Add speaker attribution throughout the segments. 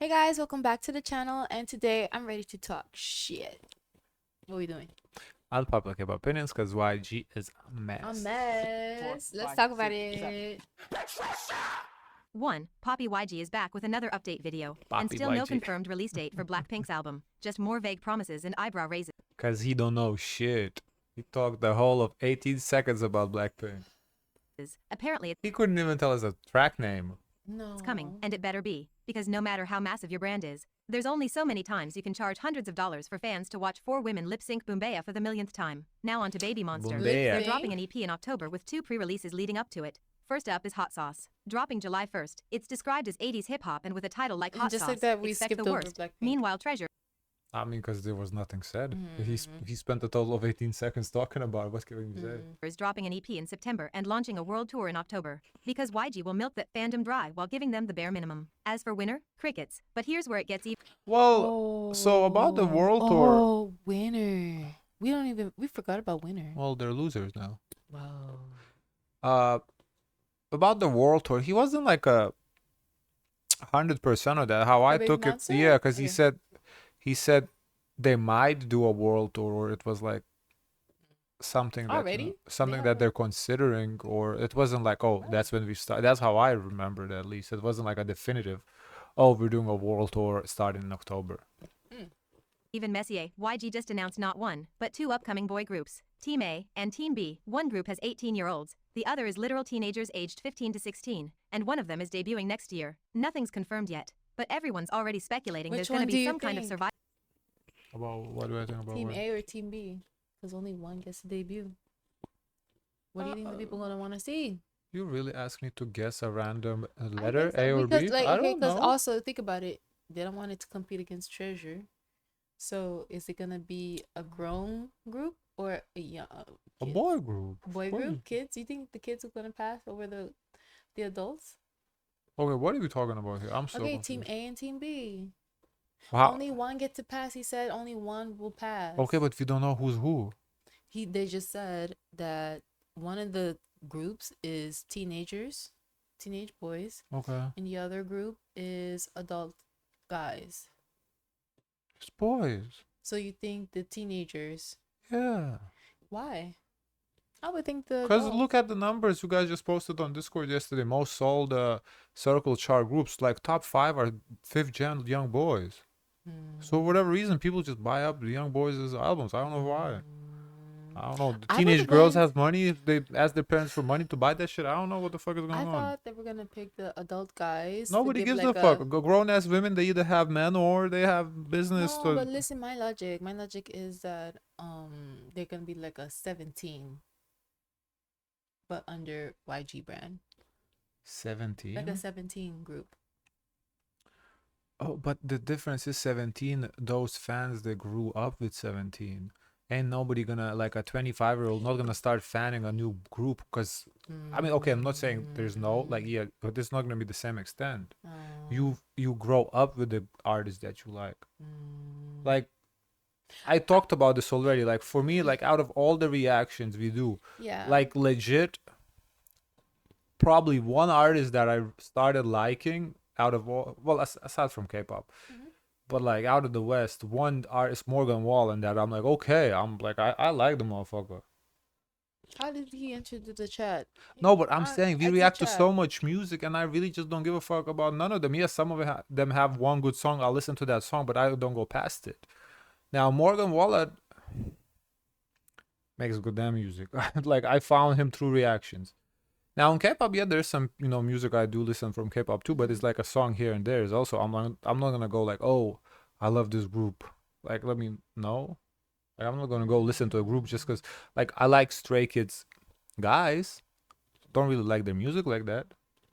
Speaker 1: Hey guys, welcome back to the channel, and today I'm ready to talk shit. What are we doing?
Speaker 2: Unpopular K-pop opinions, because YG is a mess.
Speaker 1: A mess. Let's talk about it.
Speaker 3: 1. Poppy YG is back with another update video, and
Speaker 2: Poppy
Speaker 3: still no
Speaker 2: YG.
Speaker 3: confirmed release date for Blackpink's album, just more vague promises and eyebrow raises.
Speaker 2: Because he don't know shit. He talked the whole of 18 seconds about Blackpink.
Speaker 3: Apparently
Speaker 2: He couldn't even tell us a track name.
Speaker 1: No.
Speaker 3: it's coming, and it better be, because no matter how massive your brand is, there's only so many times you can charge hundreds of dollars for fans to watch 4 women lip-sync Boombaya for the millionth time. Now on to Baby Monster.
Speaker 2: Boombaya.
Speaker 3: They're dropping an EP in October with 2 pre-releases leading up to it. First up is Hot Sauce, dropping July 1st. It's described as 80s hip-hop and with a title like
Speaker 1: And
Speaker 3: Hot
Speaker 1: just
Speaker 3: Sauce,
Speaker 1: like that, we
Speaker 3: expect
Speaker 1: skipped
Speaker 3: the
Speaker 1: over
Speaker 3: worst.
Speaker 1: Blackpink.
Speaker 3: Meanwhile, Treasure
Speaker 2: I mean, because there was nothing said. He spent a total of 18 seconds talking about it. What can we say?
Speaker 3: is dropping an EP in September and launching a world tour in October. Because YG will milk that fandom dry while giving them the bare minimum. As for Winner, crickets. But here's where it gets even.
Speaker 2: Well, so about the world tour.
Speaker 1: Oh, Winner. We forgot about Winner.
Speaker 2: Well, they're losers now.
Speaker 1: Wow.
Speaker 2: About the world tour, he wasn't like 100% of that. How I
Speaker 1: Baby
Speaker 2: took it,
Speaker 1: Monster?
Speaker 2: yeah, because
Speaker 1: Okay.
Speaker 2: he said they might do a world tour, or it was like something that
Speaker 1: Already?
Speaker 2: something
Speaker 1: Yeah.
Speaker 2: that they're considering, or it wasn't like, oh, that's when we start. That's how I remembered it, at least. It wasn't like a definitive, oh, we're doing a world tour starting in October.
Speaker 3: Even messier, YG just announced not one, but 2 upcoming boy groups, Team A and Team B. One group has 18-year-olds, the other is literal teenagers aged 15 to 16, and one of them is debuting next year. Nothing's confirmed yet, but everyone's already speculating
Speaker 1: Which
Speaker 3: there's going
Speaker 1: one
Speaker 3: to
Speaker 1: do
Speaker 3: be
Speaker 1: you
Speaker 3: some kind of
Speaker 1: think?
Speaker 3: survival.
Speaker 2: About what do I think about
Speaker 1: Team
Speaker 2: what?
Speaker 1: A or Team B? Because only one gets to debut. What do you think the people gonna want to see?
Speaker 2: You really ask me to guess a random
Speaker 1: I
Speaker 2: letter,
Speaker 1: think so,
Speaker 2: A or
Speaker 1: because,
Speaker 2: B?
Speaker 1: like,
Speaker 2: I
Speaker 1: okay,
Speaker 2: don't
Speaker 1: because
Speaker 2: know.
Speaker 1: also think about it. They don't want it to compete against Treasure. So is it gonna be a grown group or a young
Speaker 2: A
Speaker 1: kid?
Speaker 2: boy group. of
Speaker 1: Boy
Speaker 2: course.
Speaker 1: group? Kids? You think the kids are gonna pass over the adults?
Speaker 2: Okay, what are we talking about here? I'm so
Speaker 1: Okay,
Speaker 2: confused.
Speaker 1: Team A and Team B.
Speaker 2: How?
Speaker 1: Only one get to pass. He said only one will pass.
Speaker 2: Okay, but we don't know who's who.
Speaker 1: They just said that one of the groups is teenagers, teenage boys,
Speaker 2: Okay.
Speaker 1: and the other group is adult guys.
Speaker 2: It's boys.
Speaker 1: So you think the teenagers?
Speaker 2: Yeah.
Speaker 1: Why? I would think the
Speaker 2: Because
Speaker 1: adults.
Speaker 2: look at the numbers you guys just posted on Discord yesterday. Most sold circle chart groups, like top 5 are 5th gen young boys. So for whatever reason, people just buy up the young boys' albums. I don't know why. I don't know. The
Speaker 1: I
Speaker 2: teenage
Speaker 1: would've
Speaker 2: girls
Speaker 1: went-
Speaker 2: have money. If they ask their parents for money to buy that shit, I don't know what the fuck is going
Speaker 1: I
Speaker 2: on.
Speaker 1: thought they were gonna pick the adult guys. to
Speaker 2: Nobody
Speaker 1: give
Speaker 2: gives
Speaker 1: like
Speaker 2: a fuck. Grown ass women, they either have men or they have business.
Speaker 1: No, but listen, my logic. My logic is that they're gonna be like a 17, but under YG brand,
Speaker 2: 17.
Speaker 1: like a 17 group.
Speaker 2: Oh, but the difference is 17. Those fans that grew up with 17. Ain't nobody gonna, like a 25-year-old, not gonna start fanning a new group. Because, I mean, okay, I'm not saying there's no, like, yeah, but it's not gonna be the same extent. You grow up with the artists that you like. Like, I talked about this already. Like, for me, like, out of all the reactions we do,
Speaker 1: Yeah.
Speaker 2: like, legit, probably one artist that I started liking out of all, well, aside from K-pop, but like out of the West, one artist, Morgan Wallen, that I'm like, okay, I'm like, I like the motherfucker.
Speaker 1: How did he enter the chat?
Speaker 2: No, but I'm
Speaker 1: I-
Speaker 2: saying we
Speaker 1: exit
Speaker 2: react to
Speaker 1: chat.
Speaker 2: so much music, and I really just don't give a fuck about none of them. Yes, some of them have one good song. I'll listen to that song, but I don't go past it. Now, Morgan Wallen makes good damn music. Like, I found him through reactions. Now in K-pop, yeah, there's some music I do listen from K-pop too, but it's like a song here and there. Is also I'm not gonna go like, oh, I love this group. Like, let me know. Like, I'm not gonna go listen to a group just because, like, I like Stray Kids guys. Don't really like their music like that.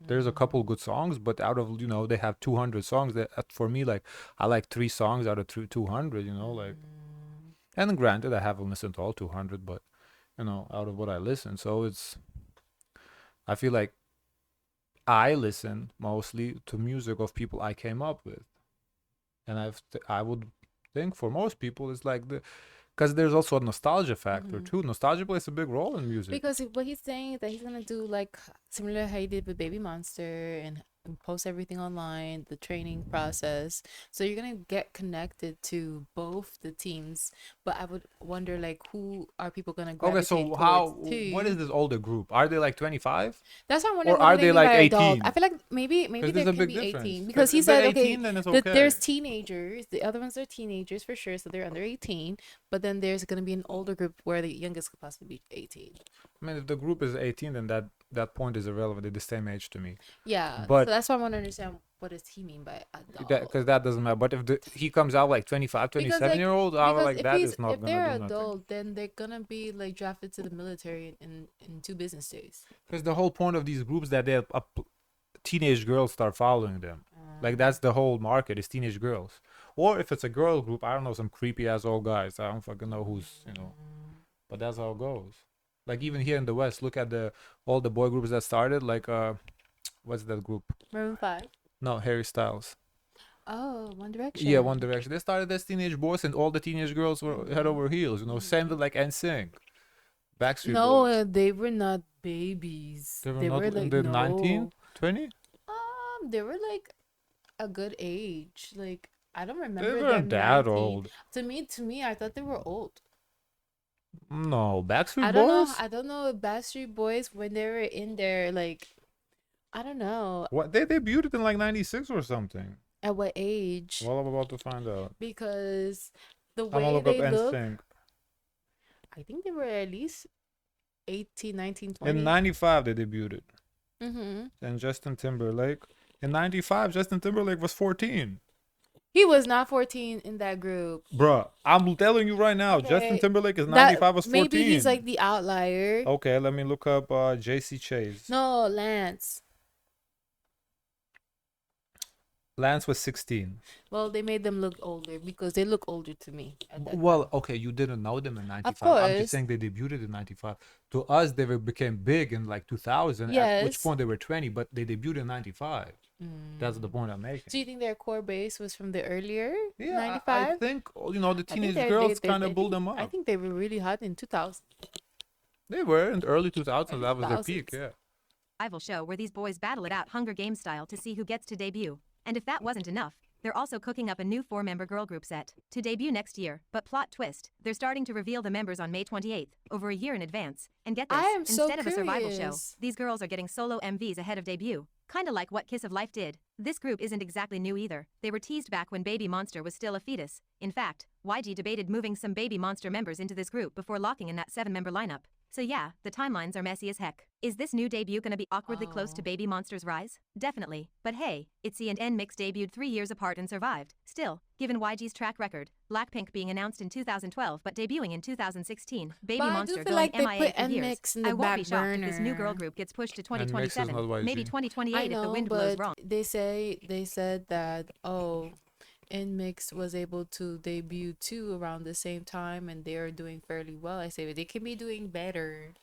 Speaker 2: There's a couple good songs, but out of they have 200 songs. That for me, like, I like 3 songs out of 200. Like, and granted, I haven't listened to all 200, but out of what I listen, so I feel like I listen mostly to music of people I came up with, and I would think for most people it's like because there's also a nostalgia factor too. Nostalgia plays a big role in music.
Speaker 1: Because what he's saying is that he's gonna do like similar how he did with Baby Monster and post everything online, the training process. So you're gonna get connected to both the teams. But I would wonder like who are people gonna
Speaker 2: Okay,
Speaker 1: gravitate
Speaker 2: so
Speaker 1: towards
Speaker 2: what is
Speaker 1: too?
Speaker 2: this older group? Are they like 25
Speaker 1: That's why I'm
Speaker 2: or
Speaker 1: wondering what do
Speaker 2: are
Speaker 1: they
Speaker 2: they
Speaker 1: mean
Speaker 2: like
Speaker 1: by adult.
Speaker 2: 18?
Speaker 1: I feel like maybe
Speaker 2: Because
Speaker 1: there
Speaker 2: there's a
Speaker 1: can
Speaker 2: big
Speaker 1: be
Speaker 2: difference.
Speaker 1: 18
Speaker 2: Because
Speaker 1: because he
Speaker 2: if they're
Speaker 1: said okay
Speaker 2: 18, then it's
Speaker 1: that
Speaker 2: okay.
Speaker 1: there's teenagers. The other ones are teenagers for sure, so they're under 18. But then there's gonna be an older group where the youngest could possibly be 18.
Speaker 2: I mean, if the group is 18, then that point is irrelevant. They're the same age to me.
Speaker 1: Yeah, so
Speaker 2: But
Speaker 1: that's why I want to understand what does he mean by
Speaker 2: that
Speaker 1: adult.
Speaker 2: because that doesn't matter. But if he comes out like 25,
Speaker 1: Because
Speaker 2: 27
Speaker 1: like
Speaker 2: year old, I was
Speaker 1: because
Speaker 2: like that is not
Speaker 1: if
Speaker 2: gonna
Speaker 1: they're
Speaker 2: do nothing.
Speaker 1: adult, then they're gonna be like drafted to the military in 2 business days.
Speaker 2: Because the whole point of these groups that they're teenage girls start following them. Like that's the whole market is teenage girls. Or if it's a girl group, I don't know, some creepy ass old guys. I don't fucking know who's but that's how it goes. Like even here in the West, look at all the boy groups that started. Like what's that group?
Speaker 1: Maroon 5.
Speaker 2: No, Harry Styles.
Speaker 1: Oh, One Direction.
Speaker 2: Yeah, One Direction. They started as teenage boys, and all the teenage girls were head over heels. Same with like NSYNC, Backstreet
Speaker 1: No,
Speaker 2: Boys.
Speaker 1: they were not babies.
Speaker 2: They were
Speaker 1: They
Speaker 2: not
Speaker 1: were
Speaker 2: in
Speaker 1: like
Speaker 2: the
Speaker 1: no.
Speaker 2: 19, 20.
Speaker 1: They were like a good age. Like I don't
Speaker 2: They
Speaker 1: remember them
Speaker 2: weren't that
Speaker 1: 19.
Speaker 2: old.
Speaker 1: To me, I thought they were old.
Speaker 2: No, Backstreet
Speaker 1: I don't know.
Speaker 2: Boys.
Speaker 1: I don't know if Backstreet Boys when they were in there, like I don't know
Speaker 2: What they debuted in like '96 or something.
Speaker 1: at what age.
Speaker 2: Well, I'm about to find out.
Speaker 1: Because the
Speaker 2: I'm gonna
Speaker 1: way
Speaker 2: look up
Speaker 1: they look,
Speaker 2: NSYNC.
Speaker 1: I think they were at least 18, 19, 20.
Speaker 2: In '95 they debuted.
Speaker 1: Mm-hmm.
Speaker 2: And Justin Timberlake. In '95, Justin Timberlake was 14.
Speaker 1: He was not 14 in that group.
Speaker 2: Bruh, I'm telling you right now, Justin
Speaker 1: Okay,
Speaker 2: Timberlake is
Speaker 1: that
Speaker 2: 95 was 14.
Speaker 1: maybe he's like the outlier.
Speaker 2: Okay, let me look up JC Chase.
Speaker 1: No, Lance.
Speaker 2: Lance was 16.
Speaker 1: Well, they made them look older because they look older to me. At that
Speaker 2: Well,
Speaker 1: time.
Speaker 2: okay, you didn't know them in '95.
Speaker 1: Of
Speaker 2: I'm just
Speaker 1: course.
Speaker 2: saying they debuted in '95. To us, they became big in like 2000. At which
Speaker 1: Yes.
Speaker 2: point they were 20, but they debuted in '95. That's the point I'm making.
Speaker 1: Do you think their core base was from the earlier
Speaker 2: Yeah, I
Speaker 1: 95?
Speaker 2: think the
Speaker 1: I think
Speaker 2: teenage
Speaker 1: they-
Speaker 2: girls
Speaker 1: they-
Speaker 2: kind
Speaker 1: I
Speaker 2: of built
Speaker 1: think-
Speaker 2: them up.
Speaker 1: I think they were really hot in 2000.
Speaker 2: They were in the early 2000s.
Speaker 1: Early
Speaker 2: That was their peak.
Speaker 1: 2000s.
Speaker 2: Yeah.
Speaker 3: Rival show where these boys battle it out Hunger Games style to see who gets to debut. And if that wasn't enough, they're also cooking up a new 4-member girl group set to debut next year. But plot twist, they're starting to reveal the members on May 28th, over a year in advance. And get this,
Speaker 1: I am so
Speaker 3: instead of a survival show,
Speaker 1: curious.
Speaker 3: these girls are getting solo MVs ahead of debut. Kinda like what Kiss of Life did. This group isn't exactly new either. They were teased back when Baby Monster was still a fetus. In fact, YG debated moving some Baby Monster members into this group before locking in that 7-member lineup. So yeah, the timelines are messy as heck. Is this new debut gonna be awkwardly close to
Speaker 1: Oh.
Speaker 3: Baby Monster's rise? Definitely. But hey, ITZY and NMIXX debuted 3 years apart and survived. Still, given YG's track record, Blackpink being announced in 2012 but debuting in 2016, Baby
Speaker 1: But I do
Speaker 3: Monster
Speaker 1: feel
Speaker 3: going
Speaker 1: like they
Speaker 3: MIA
Speaker 1: put
Speaker 3: for years.
Speaker 1: NMIXX in the
Speaker 3: I won't be
Speaker 1: back
Speaker 3: shocked if this new girl
Speaker 1: burner.
Speaker 3: group gets pushed to
Speaker 2: NMIXX is
Speaker 3: 2027,
Speaker 2: not
Speaker 3: maybe
Speaker 2: YG.
Speaker 3: 2028
Speaker 1: I
Speaker 3: if the
Speaker 1: know,
Speaker 3: wind blows
Speaker 1: but
Speaker 3: wrong.
Speaker 1: they said that NMIXX was able to debut too around the same time, and they are doing fairly well. I say they can be doing better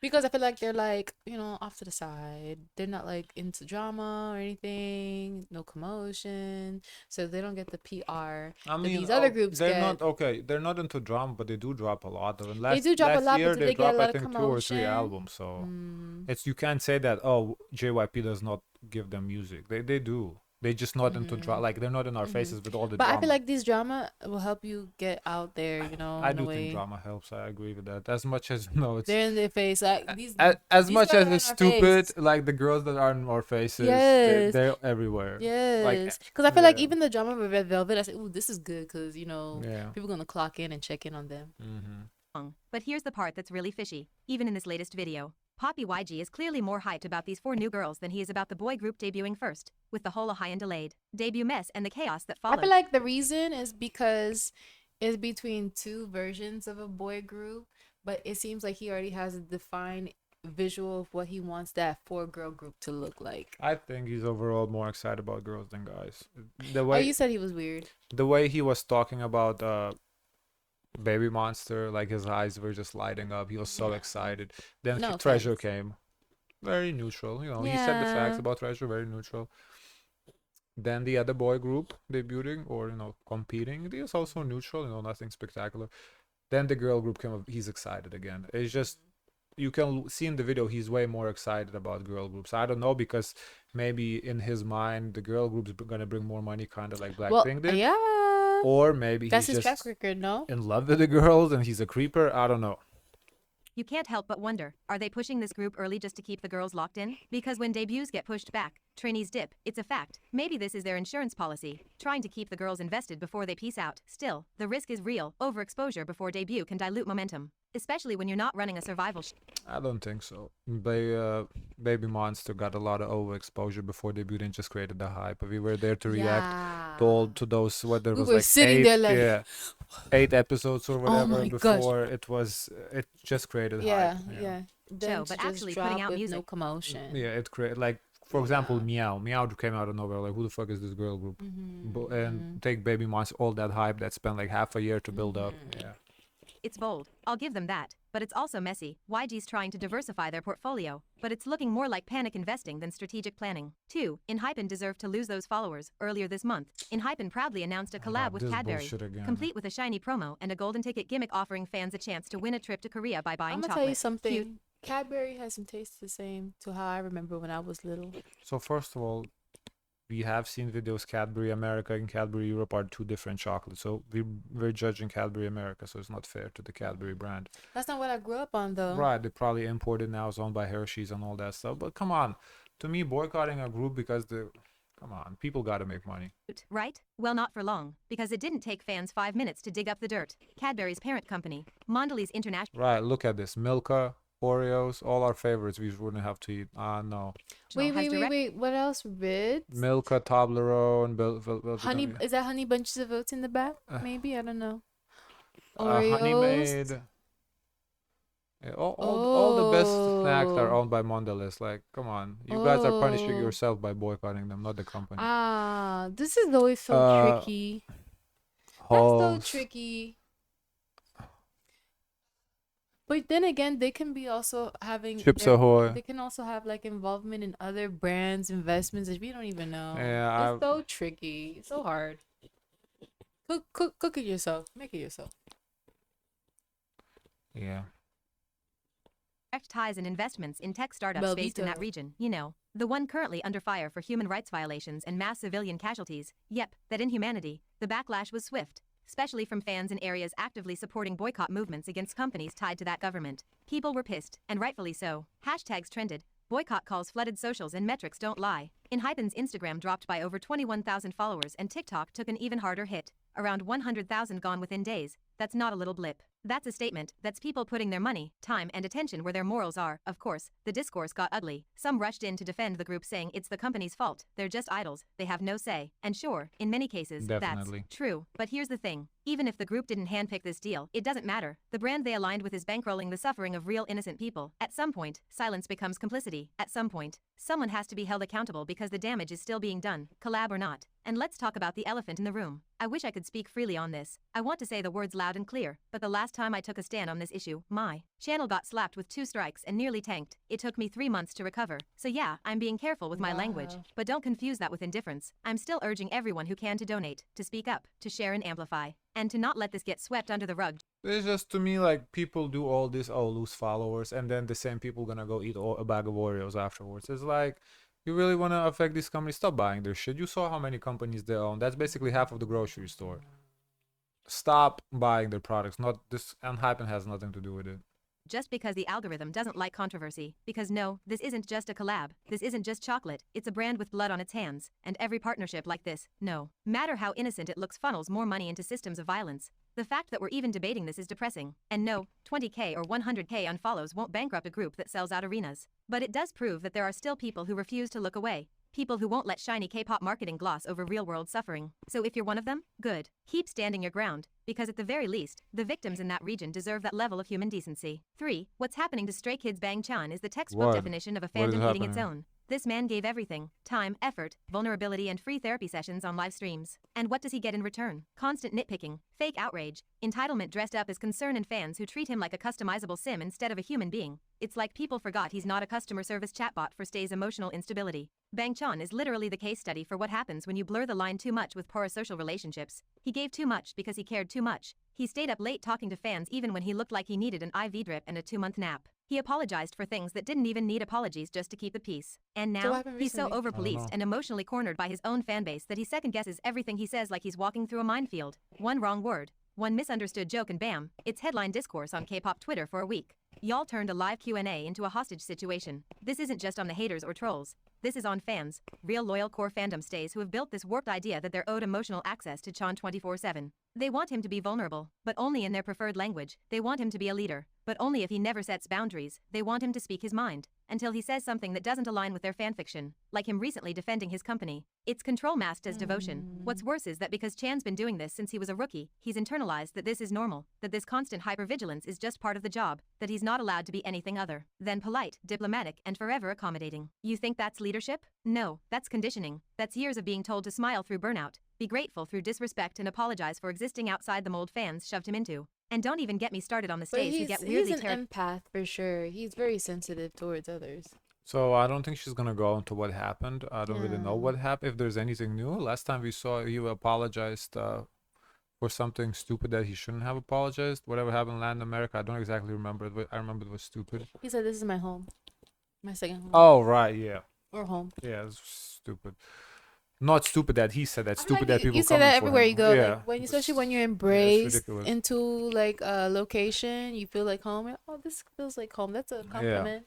Speaker 1: because I feel like they're like off to the side. They're not like into drama or anything, no commotion, so they don't get the PR
Speaker 2: I
Speaker 1: that
Speaker 2: mean,
Speaker 1: these other groups
Speaker 2: they're
Speaker 1: get.
Speaker 2: not okay. They're not into drama, but they do drop a lot. Of
Speaker 1: They do drop a lot,
Speaker 2: year
Speaker 1: but do
Speaker 2: they
Speaker 1: they get a
Speaker 2: dropped,
Speaker 1: lot
Speaker 2: I
Speaker 1: of
Speaker 2: think, 2 or 3
Speaker 1: commotion?
Speaker 2: albums. So
Speaker 1: Mm.
Speaker 2: you can't say that JYP does not give them music. They do. They just not into drama. Like they're not in our faces with all the
Speaker 1: But
Speaker 2: drama.
Speaker 1: I feel like this drama will help you get out there,
Speaker 2: I
Speaker 1: in a
Speaker 2: do
Speaker 1: way.
Speaker 2: think drama helps. I agree with that. As much as it's
Speaker 1: They're in their face, like these.
Speaker 2: as
Speaker 1: these
Speaker 2: much
Speaker 1: girls
Speaker 2: as
Speaker 1: are
Speaker 2: it's
Speaker 1: in our
Speaker 2: stupid,
Speaker 1: face.
Speaker 2: like the girls that are in our faces,
Speaker 1: Yes.
Speaker 2: they're everywhere.
Speaker 1: Yes, because I feel like
Speaker 2: yeah.
Speaker 1: even the drama with Red Velvet, I said, "Ooh, this is good," because
Speaker 2: Yeah.
Speaker 1: people gonna clock in and check in on them.
Speaker 2: Mm-hmm.
Speaker 3: But here's the part that's really fishy, even in this latest video. Poppy YG is clearly more hyped about these 4 new girls than he is about the boy group debuting first, with the whole high and delayed debut mess and the chaos that
Speaker 1: I
Speaker 3: followed.
Speaker 1: feel like the reason is because it's between 2 versions of a boy group, but it seems like he already has a defined visual of what he wants that 4-girl group to look like.
Speaker 2: I think he's overall more excited about girls than guys. The
Speaker 1: Oh,
Speaker 2: way
Speaker 1: you said he was weird.
Speaker 2: the way he was talking about Baby Monster, like his eyes were just lighting up. He was so excited. Then
Speaker 1: No
Speaker 2: Treasure
Speaker 1: offense.
Speaker 2: came. Very neutral. He said the facts
Speaker 1: Yeah.
Speaker 2: about Treasure, very neutral. Then the other boy group debuting or competing, he is also neutral, nothing spectacular. Then the girl group came up, he's excited again. It's just you can see in the video he's way more excited about girl groups. I don't know, because maybe in his mind the girl group's gonna bring more money, kind of like
Speaker 1: Well,
Speaker 2: Blackpink did,
Speaker 1: yeah.
Speaker 2: or maybe
Speaker 1: That's
Speaker 2: he's
Speaker 1: his track
Speaker 2: just
Speaker 1: record, no?
Speaker 2: in love with the girls and he's a creeper. I don't know.
Speaker 3: You can't help but wonder, are they pushing this group early just to keep the girls locked in? Because when debuts get pushed back, trainees dip, it's a fact. Maybe this is their insurance policy, trying to keep the girls invested before they peace out. Still, the risk is real. Overexposure before debut can dilute momentum, especially when you're not running a survival
Speaker 2: I don't think so. Baby Monster got a lot of overexposure before debut and just created the hype. We were there to react
Speaker 1: Yeah.
Speaker 2: to all to those, what there
Speaker 1: We
Speaker 2: was
Speaker 1: were
Speaker 2: like
Speaker 1: sitting
Speaker 2: eight,
Speaker 1: there like,
Speaker 2: yeah, 8 episodes or whatever
Speaker 1: my gosh.
Speaker 2: before it just created
Speaker 1: Yeah,
Speaker 2: hype.
Speaker 1: yeah. Then
Speaker 3: show,
Speaker 1: to
Speaker 3: but
Speaker 1: just
Speaker 3: actually
Speaker 1: drop
Speaker 3: putting out
Speaker 1: with no
Speaker 3: music.
Speaker 1: commotion.
Speaker 2: Yeah, it created, like, for example, Meow came out of nowhere. Like, who the fuck is this girl group?
Speaker 1: Mm-hmm.
Speaker 2: And take Baby Monster, all that hype that spent like half a year to build up. Yeah.
Speaker 3: It's bold, I'll give them that, but it's also messy. YG's trying to diversify their portfolio, but it's looking more like panic investing than strategic planning. 2. Enhypen deserved to lose those followers. Earlier this month, Enhypen proudly announced a collab with
Speaker 2: this
Speaker 3: Cadbury,
Speaker 2: bullshit again.
Speaker 3: complete with a shiny promo and a golden ticket gimmick offering fans a chance to win a trip to Korea by buying
Speaker 1: I'm gonna
Speaker 3: chocolate.
Speaker 1: tell you something.
Speaker 3: Cute.
Speaker 1: Cadbury hasn't tasted the same to how I remember when I was little.
Speaker 2: So first of all, we have seen videos. Cadbury America and Cadbury Europe are two different chocolates. So we're judging Cadbury America, so it's not fair to the Cadbury brand.
Speaker 1: That's not what I grew up on, though.
Speaker 2: Right, they probably imported now, it's owned by Hershey's and all that stuff. But come on, to me, boycotting a group because come on, people got to make money.
Speaker 3: Right? Well, not for long, because it didn't take fans 5 minutes to dig up the dirt. Cadbury's parent company, Mondelez International.
Speaker 2: Right, look at this. Milka, Oreos, all our favorites we wouldn't have to eat. No.
Speaker 1: Wait. What else? Ritz?
Speaker 2: Milka, Toblerone,
Speaker 1: Honey, is that Honey Bunches of Oats in the back? Maybe, I don't know.
Speaker 2: Honey
Speaker 1: Oreos?
Speaker 2: Maid. Yeah, all the best snacks are
Speaker 1: Oh.
Speaker 2: owned by Mondelez. Like, come on. You guys are punishing
Speaker 1: Oh.
Speaker 2: yourself by boycotting them, not the company.
Speaker 1: Ah, this is always so tricky. That's so
Speaker 2: Halls.
Speaker 1: tricky. But then again, they can be also having
Speaker 2: Chips Ahoy.
Speaker 1: They can also have like involvement in other brands, investments that we don't even know.
Speaker 2: Yeah,
Speaker 1: It's so tricky. It's so hard. Cook it yourself. Make it yourself.
Speaker 2: yeah.
Speaker 3: Direct ties and investments in tech startups based in that
Speaker 1: Belvito.
Speaker 3: region, you know. The one currently under fire for human rights violations and mass civilian casualties. Yep, that inhumanity. The backlash was swift, especially from fans in areas actively supporting boycott movements against companies tied to that government. People were pissed, and rightfully so. Hashtags trended. Boycott calls flooded socials and metrics don't lie. Enhypen's Instagram dropped by over 21,000 followers and TikTok took an even harder hit. Around 100,000 gone within days. That's not a little blip. That's a statement. That's people putting their money, time, and attention where their morals are. Of course, the discourse got ugly. Some rushed in to defend the group saying it's the company's fault. They're just idols. They have no say. And sure, in many cases,
Speaker 2: Definitely.
Speaker 3: that's true. But here's the thing. Even if the group didn't handpick this deal, it doesn't matter. The brand they aligned with is bankrolling the suffering of real innocent people. At some point, silence becomes complicity. At some point, someone has to be held accountable because the damage is still being done, collab or not. And let's talk about the elephant in the room. I wish I could speak freely on this. I want to say the words loud and clear, but the last time I took a stand on this issue, my channel got slapped with 2 strikes and nearly tanked. It took me 3 months to recover. So yeah, I'm being careful with my language,
Speaker 1: Wow.
Speaker 3: but don't confuse that with indifference. I'm still urging everyone who can to donate, to speak up, to share and amplify, and to not let this get swept under the rug.
Speaker 2: It's just, to me, like, people do all this, lose followers, and then the same people gonna go eat a bag of Oreos afterwards. It's like, you really want to affect these companies? Stop buying their shit. You saw how many companies they own. That's basically half of the grocery store. Stop buying their products. Not this, and Hypen has nothing to do with it.
Speaker 3: Just because the algorithm doesn't like controversy. Because no, this isn't just a collab. This isn't just chocolate. It's a brand with blood on its hands. And every partnership like this, no matter how innocent it looks, funnels more money into systems of violence. The fact that we're even debating this is depressing. And no, 20k or 100k unfollows won't bankrupt a group that sells out arenas. But it does prove that there are still people who refuse to look away. People who won't let shiny K-pop marketing gloss over real-world suffering. So if you're one of them, good. Keep standing your ground, because at the very least, the victims in that region deserve that level of human decency. 3. What's happening to Stray Kids Bang Chan is the textbook
Speaker 2: What?
Speaker 3: definition of a
Speaker 2: What is
Speaker 3: fandom eating its
Speaker 2: happening?
Speaker 3: own. This man gave everything: time, effort, vulnerability, and free therapy sessions on live streams. And what does he get in return? Constant nitpicking, fake outrage, entitlement dressed up as concern, and fans who treat him like a customizable sim instead of a human being. It's like people forgot he's not a customer service chatbot for Stay's emotional instability. Bang Chan is literally the case study for what happens when you blur the line too much with parasocial relationships. He gave too much because he cared too much. He stayed up late talking to fans even when he looked like he needed an IV drip and a 2-month nap. He apologized for things that didn't even need apologies just to keep the peace. And
Speaker 1: So what
Speaker 3: now,
Speaker 1: happened
Speaker 3: he's so
Speaker 1: recently?
Speaker 3: over-policed
Speaker 2: know.
Speaker 3: and emotionally cornered by his own fanbase that he second-guesses everything he says like he's walking through a minefield. One wrong word, one misunderstood joke and bam, it's headline discourse on K-pop Twitter for a week. Y'all turned a live Q&A into a hostage situation. This isn't just on the haters or trolls. This is on fans, real loyal core fandom stays who have built this warped idea that they're owed emotional access to Chan 24/7. They want him to be vulnerable, but only in their preferred language. They want him to be a leader, but only if he never sets boundaries. They want him to speak his mind, until he says something that doesn't align with their fanfiction, like him recently defending his company. It's control masked as devotion. What's worse is that because Chan's been doing this since he was a rookie, he's internalized that this is normal, that this constant hypervigilance is just part of the job, that he's not allowed to be anything other than polite, diplomatic, and forever accommodating. You think that's leadership? No, that's conditioning. That's years of being told to smile through burnout, be grateful through disrespect, and apologize for existing outside the mold fans shoved him into. And don't even get me started on the
Speaker 1: But
Speaker 3: stays who
Speaker 1: he's
Speaker 3: get
Speaker 1: he's
Speaker 3: weirdly
Speaker 1: an empath for sure. He's very sensitive towards others.
Speaker 2: So I don't think she's gonna go into what happened. I don't really know
Speaker 1: Yeah.
Speaker 2: what happened. If there's anything new, last time we saw he apologized for something stupid that he shouldn't have apologized. Whatever happened in Latin America, I don't exactly remember it, but I remember it was stupid.
Speaker 1: He said, "This is my home, my second home,
Speaker 2: Oh right, yeah,
Speaker 1: or home."
Speaker 2: yeah, it's stupid. Not stupid that he said that.
Speaker 1: I feel
Speaker 2: Stupid
Speaker 1: like
Speaker 2: that people
Speaker 1: you say
Speaker 2: coming
Speaker 1: that
Speaker 2: for
Speaker 1: everywhere
Speaker 2: him.
Speaker 1: you go.
Speaker 2: Yeah,
Speaker 1: Like when, especially when you're
Speaker 2: it's
Speaker 1: embraced
Speaker 2: ridiculous.
Speaker 1: into like a location, you feel like home. You're, oh, this feels like home. That's a compliment.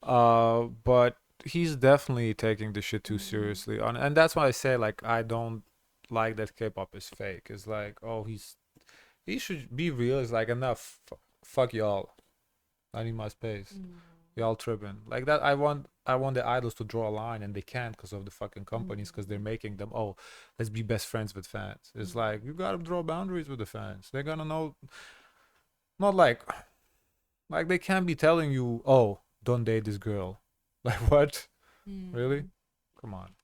Speaker 2: But he's definitely taking the shit too
Speaker 1: Mhm.
Speaker 2: seriously, and that's why I say like I don't like that K-pop is fake. It's like he should be real. It's like enough. Fuck y'all. I need my space. Y'all tripping like that. I want the idols to draw a line, and they can't because of the fucking companies, because they're making them. Oh, let's be best friends with fans. It's like you gotta draw boundaries with the fans. They're gonna know. Not like they can't be telling you, oh, don't date this girl. Like what? Really? Come on.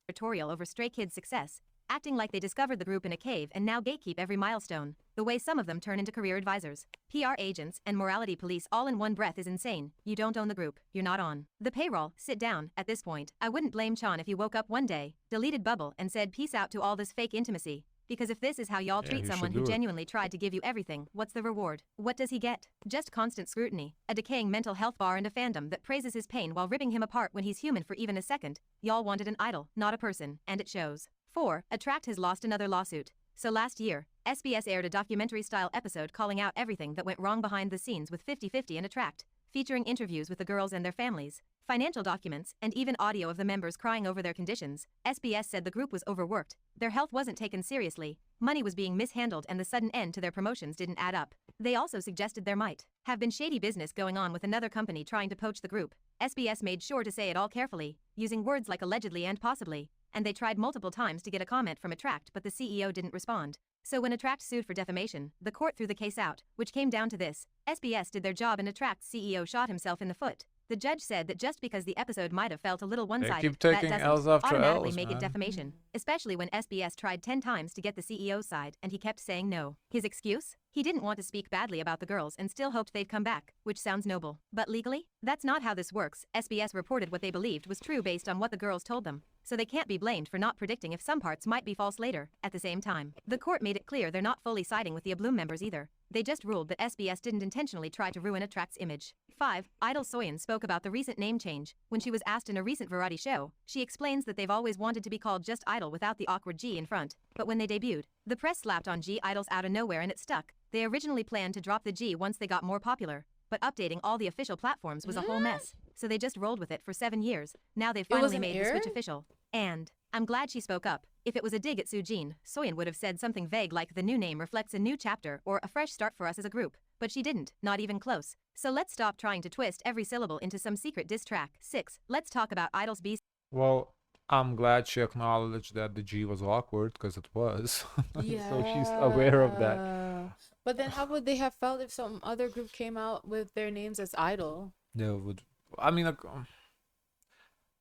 Speaker 3: territorial over Stray Kids' success, acting like they discovered the group in a cave and now gatekeep every milestone. The way some of them turn into career advisors, PR agents, and morality police all in one breath is insane. You don't own the group, you're not on the payroll. Sit down. At this point, I wouldn't blame Chan if he woke up one day, deleted Bubble, and said peace out to all this fake intimacy. Because if this is how y'all
Speaker 2: Yeah,
Speaker 3: treat
Speaker 2: he
Speaker 3: someone
Speaker 2: should
Speaker 3: who
Speaker 2: do it.
Speaker 3: genuinely tried to give you everything, what's the reward? What does he get? Just constant scrutiny, a decaying mental health bar, and a fandom that praises his pain while ripping him apart when he's human for even a second. Y'all wanted an idol, not a person, and it shows. 4. Attrakt has lost another lawsuit. So last year, SBS aired a documentary-style episode calling out everything that went wrong behind the scenes with 50/50 and Attrakt, featuring interviews with the girls and their families, financial documents, and even audio of the members crying over their conditions. SBS said the group was overworked, their health wasn't taken seriously, money was being mishandled, and the sudden end to their promotions didn't add up. They also suggested there might have been shady business going on with another company trying to poach the group. SBS made sure to say it all carefully, using words like allegedly and possibly, and they tried multiple times to get a comment from Attrakt, but the CEO didn't respond. So when Attrakt sued for defamation, the court threw the case out, which came down to this: SBS did their job and Attrakt's CEO shot himself in the foot. The judge said that just because the episode might have felt a little one-sided,
Speaker 2: keep
Speaker 3: that
Speaker 2: taking
Speaker 3: doesn't
Speaker 2: L's after
Speaker 3: automatically
Speaker 2: L's,
Speaker 3: make it
Speaker 2: man.
Speaker 3: defamation, especially when SBS tried 10 times to get the CEO's side and he kept saying no. His excuse? He didn't want to speak badly about the girls and still hoped they'd come back, which sounds noble. But legally? That's not how this works. SBS reported what they believed was true based on what the girls told them, so they can't be blamed for not predicting if some parts might be false later. At the same time, the court made it clear they're not fully siding with the Bloom members either. They just ruled that SBS didn't intentionally try to ruin Attrakt's image. 5. Idol Soyeon spoke about the recent name change. When she was asked in a recent variety show, she explains that they've always wanted to be called just Idol without the awkward G in front. But when they debuted, the press slapped on G Idols out of nowhere and it stuck. They originally planned to drop the G once they got more popular, but updating all the official platforms was a whole mess. So they just rolled with it for 7 years. Now they've
Speaker 1: was
Speaker 3: finally
Speaker 1: an
Speaker 3: made the
Speaker 1: error?
Speaker 3: switch official. And I'm glad she spoke up. If it was a dig at Soojin, Soyeon would have said something vague like the new name reflects a new chapter or a fresh start for us as a group. But she didn't, not even close. So let's stop trying to twist every syllable into some secret diss track. 6. Let's talk about Idol's B.
Speaker 2: Well, I'm glad she acknowledged that the G was awkward, because it was.
Speaker 1: Yeah.
Speaker 2: So she's aware of that.
Speaker 1: But then how would they have felt if some other group came out with their names as Idol?
Speaker 2: Yeah, would. I mean, like,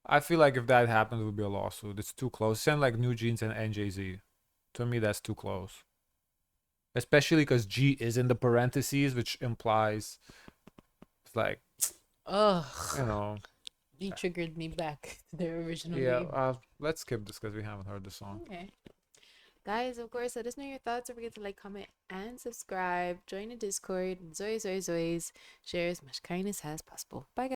Speaker 2: I feel like if that happened, it would be a lawsuit. It's too close. Same like New Jeans and NJZ. To me, that's too close. Especially because G is in the parentheses, which implies it's like,
Speaker 1: Ugh.
Speaker 2: you know.
Speaker 1: You triggered me back to their original
Speaker 2: Yeah,
Speaker 1: name.
Speaker 2: let's skip this because we haven't heard the song.
Speaker 1: Okay. Guys, of course, let us know your thoughts. Don't forget to like, comment, and subscribe. Join the Discord. Zoe, Zoe, Zoe's. Share as much kindness as possible. Bye, guys.